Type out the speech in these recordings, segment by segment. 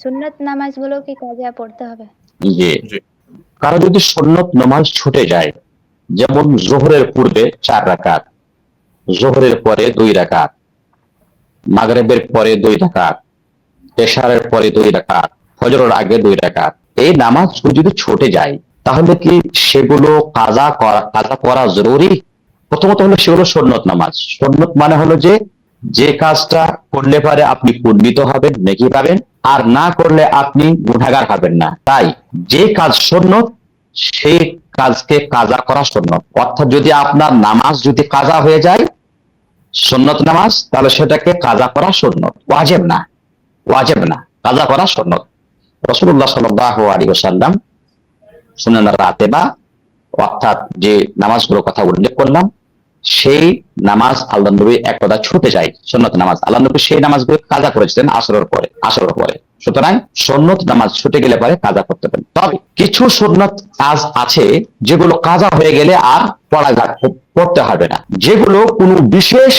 সুন্নত নামাজগুলো কি কাজা পড়তে হবে? জি। কারো যদি সুন্নত নামাজ ছুটে যায়, যেমন জোহরের পূর্বে 4 রাকাত, জোহরের পরে 2 রাকাত, মাগরিবের পরে 2 রাকাত, এশারের পরে 2 রাকাত, ফজরের আগে 2 রাকাত, এই নামাজগুলো যদি ছুটে যায় তাহলে কি সেগুলো কাজা করা জরুরি? প্রথমত হলো সেগুলো সুন্নত নামাজ। সুন্নত মানে হলো যে কাজটা করলে পারে আপনি পুণ্যিত হবেন, নেকি পাবেন, আর না করলে আপনি গুনাহগার হবেন না। তাই যে কাজ সুন্নত সেই কাজকে কাজা করা সুন্নত। অর্থাৎ যদি আপনার নামাজ যদি কাজা হয়ে যায়, সুন্নত নামাজ, তাহলে সেটাকে কাজা করা সুন্নত, ওয়াজিব না। ওয়াজিব না, কাজা করা সুন্নত। রাসূলুল্লাহ সাল্লাল্লাহু আলাইহি ওয়াসাল্লাম সুন্নাত রাতেবা, অর্থাৎ যে নামাজগুলোর কথা উল্লেখ করলাম, সেই নামাজ আল্লাহ নবী একদা ছুটে যায় সুন্নত নামাজ, আল্লাহ নবী সেই নামাজগুলো কাজা করেছিলেন আসরের পরে। সুতরাং সুন্নত নামাজ ছুটে গেলে পরে কাজা করতে পারেন। তবে কিছু সুন্নত কাজ আছে যেগুলো কাজা হয়ে গেলে আর পড়তে হবে না, যেগুলো কোনো বিশেষ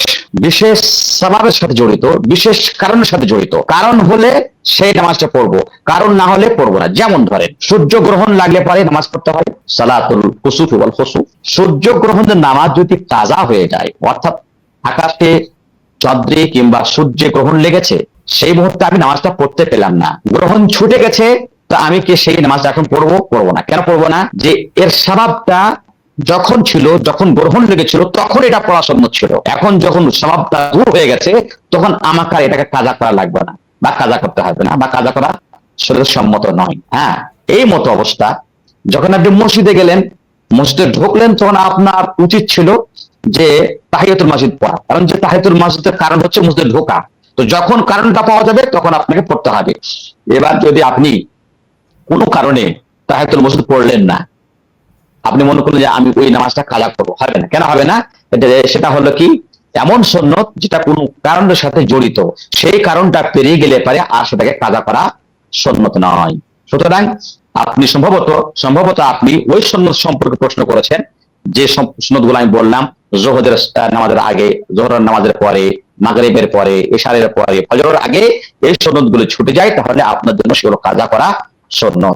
বিশেষ সওয়াবের সাথে জড়িত, বিশেষ কারণের সাথে জড়িত। কারণ হলে সেই নামাজটা পড়বো, কারণ না হলে পড়বো না। যেমন ধরেন সূর্য গ্রহণ লাগলে পরে নামাজ পড়তে হয়, সালাতুল কুসুফ ওয়াল খুসুফ। সূর্য গ্রহণের নামাজ যদি কাজা হয়ে যায়, অর্থাৎ আকাশে চন্দ্রে কিংবা সূর্যে গ্রহণ লেগেছে, সেই মুহূর্তে আমি নামাজটা পড়তে পেলাম না, গ্রহণ ছুটে গেছে, তো আমি কি সেই নামাজটা এখন পড়বো না? কেন পড়বো না? যে এর স্বভাবটা যখন ছিল, যখন গ্রহণ লেগেছিল তখন এটা পড়া সুন্নত ছিল। এখন যখন স্বভাবটা দূর হয়ে গেছে, তখন আমাকে আর এটাকে কাজা করা লাগবে না, বা কাজা করতে হবে না, বা কাজা করা শরীর সম্মত নয়। হ্যাঁ, এই মতো অবস্থা। যখন আপনি মসজিদে গেলেন, মসজিদে ঢুকলেন, তখন আপনার উচিত ছিল যে তাহিয়াতুল মসজিদ পড়া, কারণ যে তাহিয়াতুল মসজিদের কারণ হচ্ছে মসজিদে ঢোকা। তো যখন কারণটা পাওয়া যাবে তখন আপনাকে পড়তে হবে। এবার যদি আপনি কোনো কারণে তাহিয়াতুল মসজিদ পড়লেন না, আপনি মনে করলেন যে আমি ওই নামাজটা কাজা করবো, হবে না। কেন হবে না? সেটা হলো কি, এমন সুন্নত যেটা কোনো কারণের সাথে জড়িত, সেই কারণটা পেরিয়ে গেলে পারে আর সেটাকে কাজা করা সুন্নত নয়। সুতরাং আপনি সম্ভবত আপনি ওই সুন্নত সম্পর্কে প্রশ্ন করেছেন, যে সুন্নত গুলো আমি বললাম, জোহরের নামাজের আগে, জোহরের নামাজের পরে, মাগরিবের পরে, এশারের পরে, ফজরের আগে এই সুন্নত গুলো ছুটে যায়, তাহলে আপনার জন্য সেগুলো কাজা করা সুন্নত।